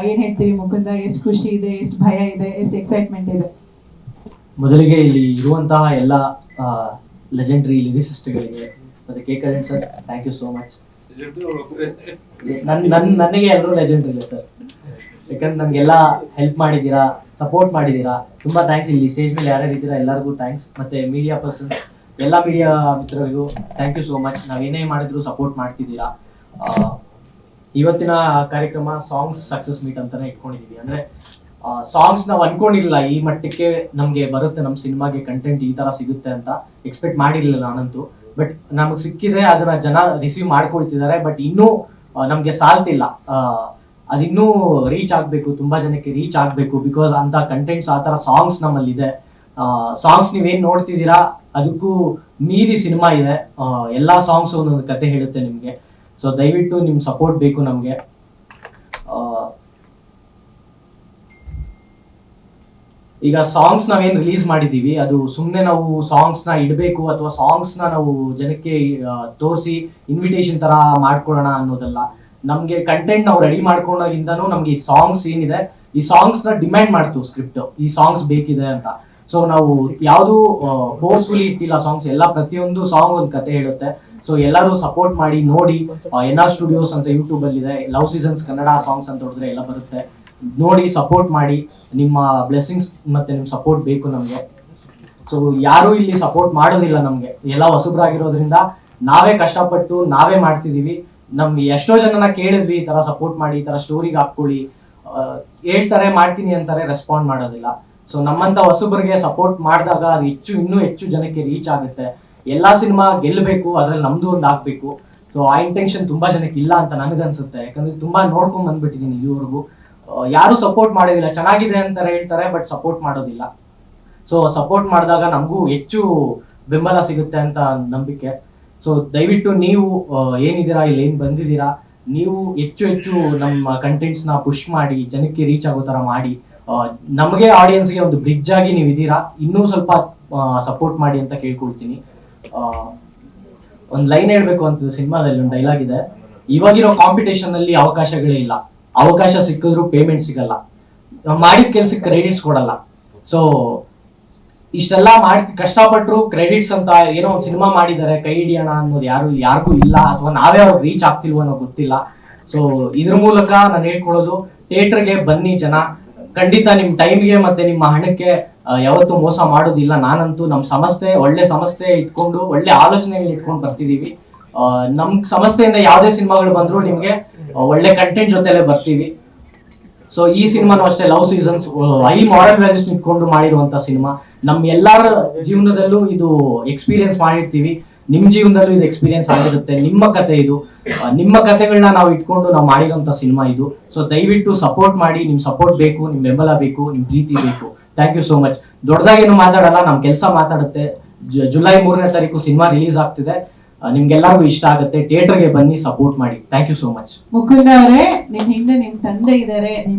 ಏನ್ ಹೇಳ್ತೀವಿ ಮುಕುಂದ? ಎಷ್ಟು ಖುಷಿ ಇದೆ, ಎಷ್ಟು ಭಯ ಇದೆ, ಎಷ್ಟು ಎಕ್ಸೈಟ್ಮೆಂಟ್ ಇದೆ? ಮೊದಲಿಗೆ ಇಲ್ಲಿ ಇರುವಂತಹ ಎಲ್ಲ ಲೆಜೆಂಡರಿ ಲಿರಿಸಿಸ್ಟ್ಗಳಿಗೆ ಮತ್ತೆ K Karan sir, thank you so much. ನನಗೆ ಎಲ್ಲರೂ ಲೆಜೆಂಡ್ ಇಲ್ಲ ಸರ್, ಯಾಕಂದ್ರೆ ನನಗೆಲ್ಲ ಹೆಲ್ಪ್ ಮಾಡಿದ್ದೀರಾ, ಸಪೋರ್ಟ್ ಮಾಡಿದ್ದೀರಾ, ತುಂಬಾ ಥ್ಯಾಂಕ್ಸ್. ಇಲ್ಲಿ ಸ್ಟೇಜ್ ಮೇಲೆ ಯಾರ್ಯಾರು ಇದ್ದೀರಾ ಎಲ್ಲರಿಗೂ ಥ್ಯಾಂಕ್ಸ್. ಮತ್ತೆ ಮೀಡಿಯಾ ಪರ್ಸನ್, ಎಲ್ಲ ಮೀಡಿಯಾ ಮಿತ್ರರಿಗೂ ಥ್ಯಾಂಕ್ ಯು ಸೋ ಮಚ್. ನಾವೇನೇ ಮಾಡಿದ್ರು ಸಪೋರ್ಟ್ ಮಾಡ್ತಿದ್ದೀರಾ. ಇವತ್ತಿನ ಕಾರ್ಯಕ್ರಮ ಸಾಂಗ್ಸ್ ಸಕ್ಸಸ್ ಮೀಟ್ ಅಂತಾನೆ ಇಟ್ಕೊಂಡಿದೀವಿ. ಅಂದ್ರೆ ಸಾಂಗ್ಸ್ ನಾವು ಅನ್ಕೊಂಡಿರ್ಲಿಲ್ಲ ಈ ಮಟ್ಟಕ್ಕೆ ನಮ್ಗೆ ಬರುತ್ತೆ, ನಮ್ಮ ಸಿನಿಮಾಗೆ ಕಂಟೆಂಟ್ ಈ ತರ ಸಿಗುತ್ತೆ ಅಂತ ಎಕ್ಸ್ಪೆಕ್ಟ್ ಮಾಡಿರ್ಲಿಲ್ಲ ನಾನಂತೂ. ಬಟ್ ನಮಗೆ ಸಿಕ್ಕಿದೆ, ಅದನ್ನ ಜನ ರಿಸೀವ್ ಮಾಡ್ಕೊಳ್ತಿದ್ದಾರೆ. ಬಟ್ ಇನ್ನೂ ನಮ್ಗೆ ಸಾಲ್ತಿಲ್ಲ, ಅದಿನ್ನೂ ರೀಚ್ ಆಗ್ಬೇಕು, ತುಂಬಾ ಜನಕ್ಕೆ ರೀಚ್ ಆಗ್ಬೇಕು. ಬಿಕಾಸ್ ಅಂತ ಕಂಟೆಂಟ್ಸ್ ಆ ತರ ಸಾಂಗ್ಸ್ ನಮ್ಮಲ್ಲಿದೆ. ಸಾಂಗ್ಸ್ ನೀವೇನ್ ನೋಡ್ತಿದ್ದೀರಾ ಅದಕ್ಕೂ ಮೀರಿ ಸಿನಿಮಾ ಇದೆ. ಎಲ್ಲಾ ಸಾಂಗ್ಸ್ ಒಂದೊಂದು ಕತೆ ಹೇಳುತ್ತೆ ನಿಮ್ಗೆ. ಸೊ ದಯವಿಟ್ಟು ನಿಮ್ ಸಪೋರ್ಟ್ ಬೇಕು ನಮ್ಗೆ. ಈಗ ಸಾಂಗ್ಸ್ ನಾವೇನ್ ರಿಲೀಸ್ ಮಾಡಿದೀವಿ ಅದು ಸುಮ್ಮನೆ ನಾವು ಸಾಂಗ್ಸ್ ನ ಇಡಬೇಕು ಅಥವಾ ಸಾಂಗ್ಸ್ ನ ನಾವು ಜನಕ್ಕೆ ತೋರಿಸಿ ಇನ್ವಿಟೇಷನ್ ತರ ಮಾಡ್ಕೊಳ್ಳೋಣ ಅನ್ನೋದಲ್ಲ. ನಮ್ಗೆ ಕಂಟೆಂಟ್ ನಾವು ರೆಡಿ ಮಾಡ್ಕೊಂಡಾಗಿಂದನೂ ನಮ್ಗೆ ಈ ಸಾಂಗ್ಸ್ ಏನಿದೆ, ಈ ಸಾಂಗ್ಸ್ ನ ಡಿಮ್ಯಾಂಡ್ ಮಾಡ್ತು ಸ್ಕ್ರಿಪ್ಟ್, ಈ ಸಾಂಗ್ಸ್ ಬೇಕಿದೆ ಅಂತ. ಸೊ ನಾವು ಯಾವುದು ಫೋರ್ಸ್ಫುಲಿ ಇಟ್ಟಿಲ್ಲ ಸಾಂಗ್ಸ್, ಎಲ್ಲ ಪ್ರತಿಯೊಂದು ಸಾಂಗ್ ಒಂದು ಕತೆ ಹೇಳುತ್ತೆ. ಸೊ ಎಲ್ಲರೂ ಸಪೋರ್ಟ್ ಮಾಡಿ ನೋಡಿ. NR ಸ್ಟುಡಿಯೋಸ್ ಅಂತ ಯೂಟ್ಯೂಬ್ ಅಲ್ಲಿ ಇದೆ, ಲವ್ ಸೀಸನ್ಸ್ ಕನ್ನಡ ಸಾಂಗ್ಸ್ ಅಂತ ಹೊಡೆದ್ರೆ ಎಲ್ಲ ಬರುತ್ತೆ. ನೋಡಿ ಸಪೋರ್ಟ್ ಮಾಡಿ. ನಿಮ್ಮ ಬ್ಲೆಸ್ಸಿಂಗ್ಸ್ ಮತ್ತೆ ನಿಮ್ ಸಪೋರ್ಟ್ ಬೇಕು ನಮ್ಗೆ. ಸೊ ಯಾರು ಇಲ್ಲಿ ಸಪೋರ್ಟ್ ಮಾಡೋದಿಲ್ಲ ನಮ್ಗೆ, ಎಲ್ಲ ಹೊಸಬ್ರಾಗಿರೋದ್ರಿಂದ ನಾವೇ ಕಷ್ಟಪಟ್ಟು ನಾವೇ ಮಾಡ್ತಿದೀವಿ. ನಮ್ಗೆ ಎಷ್ಟೋ ಜನನ ಕೇಳಿದ್ವಿ ಈ ತರ ಸಪೋರ್ಟ್ ಮಾಡಿ, ಈ ತರ ಸ್ಟೋರಿಗೆ ಹಾಕೊಳ್ಳಿ, ಹೇಳ್ತಾರೆ ಮಾಡ್ತೀನಿ ಅಂತಾರೆ, ರೆಸ್ಪಾಂಡ್ ಮಾಡೋದಿಲ್ಲ. ಸೊ ನಮ್ಮಂತ ಹೊಸಬರಿಗೆ ಸಪೋರ್ಟ್ ಮಾಡಿದಾಗ ಅದು ಇನ್ನೂ ಹೆಚ್ಚು ಜನಕ್ಕೆ ರೀಚ್ ಆಗುತ್ತೆ. ಎಲ್ಲಾ ಸಿನಿಮಾ ಗೆಲ್ಲಬೇಕು, ಅದ್ರಲ್ಲಿ ನಮ್ದು ಒಂದು ಆಗ್ಬೇಕು. ಸೊ ಆ ಇಂಟೆನ್ಷನ್ ತುಂಬಾ ಜನಕ್ಕೆ ಇಲ್ಲ ಅಂತ ನನಗನ್ಸುತ್ತೆ. ಯಾಕಂದ್ರೆ ತುಂಬಾ ನೋಡ್ಕೊಂಡ್ ಬಂದ್ಬಿಟ್ಟಿದೀನಿ ಇಲ್ಲಿವರೆಗೂ. ಯಾರು ಸಪೋರ್ಟ್ ಮಾಡೋದಿಲ್ಲ, ಚೆನ್ನಾಗಿದೆ ಅಂತಾರೆ ಹೇಳ್ತಾರೆ, ಬಟ್ ಸಪೋರ್ಟ್ ಮಾಡೋದಿಲ್ಲ. ಸೊ ಸಪೋರ್ಟ್ ಮಾಡಿದಾಗ ನಮಗೂ ಹೆಚ್ಚು ಬೆಂಬಲ ಸಿಗುತ್ತೆ ಅಂತ ನಂಬಿಕೆ. ಸೊ ದಯವಿಟ್ಟು ನೀವು ಏನಿದ್ದೀರಾ, ಇಲ್ಲಿ ಏನ್ ಬಂದಿದ್ದೀರಾ, ನೀವು ಹೆಚ್ಚು ಹೆಚ್ಚು ನಮ್ಮ ಕಂಟೆಂಟ್ಸ್ ನ ಪುಷ್ ಮಾಡಿ ಜನಕ್ಕೆ ರೀಚ್ ಆಗೋ ತರ ಮಾಡಿ. ನಮಗೆ ಆಡಿಯನ್ಸ್ಗೆ ಒಂದು ಬ್ರಿಡ್ಜ್ ಆಗಿ ನೀವು ಇದ್ದೀರಾ, ಇನ್ನೂ ಸ್ವಲ್ಪ ಸಪೋರ್ಟ್ ಮಾಡಿ ಅಂತ ಕೇಳ್ಕೊಳ್ತೀನಿ. ಒಂದು ಲೈನ್ ಹೇಳ್ಬೇಕು ಅಂತ ಸಿನಿಮಾದಲ್ಲಿ ಒಂದು ಡೈಲಾಗ್ ಇದೆ, ಇವಾಗಿರೋ ಕಾಂಪಿಟೇಷನ್ ಅಲ್ಲಿ ಅವಕಾಶಗಳೇ ಇಲ್ಲ, ಅವಕಾಶ ಸಿಕ್ಕಿದ್ರು ಪೇಮೆಂಟ್ ಸಿಗಲ್ಲ, ಮಾಡಿದ ಕೆಲ್ಸಕ್ಕೆ ಕ್ರೆಡಿಟ್ಸ್ ಕೊಡಲ್ಲ. ಸೊ ಇಷ್ಟೆಲ್ಲ ಮಾಡಿ ಕಷ್ಟಪಟ್ಟರು ಕ್ರೆಡಿಟ್ಸ್ ಅಂತ ಏನೋ ಒಂದು ಸಿನಿಮಾ ಮಾಡಿದ್ದಾರೆ ಕೈ ಹಿಡಿಯೋಣ ಅನ್ನೋದು ಯಾರಿಗೂ ಇಲ್ಲ, ಅಥವಾ ನಾವೇ ಅವ್ರಿಗೆ ರೀಚ್ ಆಗ್ತಿಲ್ವೋ ಅನ್ನೋ ಗೊತ್ತಿಲ್ಲ. ಸೊ ಇದ್ರ ಮೂಲಕ ನಾನು ಹೇಳ್ಕೊಳ್ಳೋದು, ಥಿಯೇಟರ್ಗೆ ಬನ್ನಿ ಜನ, ಖಂಡಿತ ನಿಮ್ ಟೈಮ್ಗೆ ಮತ್ತೆ ನಿಮ್ಮ ಹಣಕ್ಕೆ ಯಾವತ್ತೂ ಮೋಸ ಮಾಡೋದಿಲ್ಲ. ನಾನಂತೂ ನಮ್ಮ ಸಂಸ್ಥೆ ಒಳ್ಳೆ ಸಂಸ್ಥೆ ಇಟ್ಕೊಂಡು ಒಳ್ಳೆ ಆಲೋಚನೆಗಳು ಇಟ್ಕೊಂಡು ಬರ್ತಿದೀವಿ. ನಮ್ ಸಂಸ್ಥೆಯಿಂದ ಯಾವುದೇ ಸಿನಿಮಾಗಳು ಬಂದ್ರು ನಿಮ್ಗೆ ಒಳ್ಳೆ ಕಂಟೆಂಟ್ ಜೊತೆಲೆ ಬರ್ತೀವಿ. ಸೊ ಈ ಸಿನಿಮಾನು ಅಷ್ಟೇ, love seasons high moral values ಇಟ್ಕೊಂಡು ಮಾಡಿರುವಂತ ಸಿನಿಮಾ. ನಮ್ ಎಲ್ಲರ ಜೀವನದಲ್ಲೂ ಇದು ಎಕ್ಸ್ಪೀರಿಯನ್ಸ್ ಮಾಡಿರ್ತೀವಿ, ನಿಮ್ ಜೀವನದಲ್ಲೂ ಇದು ಎಕ್ಸ್ಪೀರಿಯನ್ಸ್ ಆಗಿರುತ್ತೆ. ನಿಮ್ಮ ಕತೆ ಇದು, ನಿಮ್ಮ ಕತೆಗಳನ್ನ ನಾವು ಇಟ್ಕೊಂಡು ನಾವು ಮಾಡಿರೋಂಥ ಸಿನಿಮಾ ಇದು. ಸೊ ದಯವಿಟ್ಟು ಸಪೋರ್ಟ್ ಮಾಡಿ, ನಿಮ್ ಸಪೋರ್ಟ್ ಬೇಕು, ನಿಮ್ ಬೆಂಬಲ ಬೇಕು, ನಿಮ್ ಪ್ರೀತಿ ಬೇಕು. Thank you so much. ದೊಡ್ಡದಾಗೇನು ಮಾತಾಡಲ್ಲ, ನಮ್ ಕೆಲಸ ಮಾತಾಡುತ್ತೆ. ಜುಲೈ 3ನೇ ತಾರೀಕು ಸಿನಿಮಾ ರಿಲೀಸ್ ಆಗ್ತಿದೆ, ನಿಮ್ಗೆಲ್ಲರಿಗೂ ಇಷ್ಟ ಆಗುತ್ತೆ. ಥಿಯೇಟರ್ಗೆ ಬನ್ನಿ, ಸಪೋರ್ಟ್ ಮಾಡಿ. Thank you so much. Mukunda ಅವರೇ, ನಿಮ್ ಹಿಂದೆ ನಿಮ್ ತಂದೆ ಇದ್ದಾರೆ.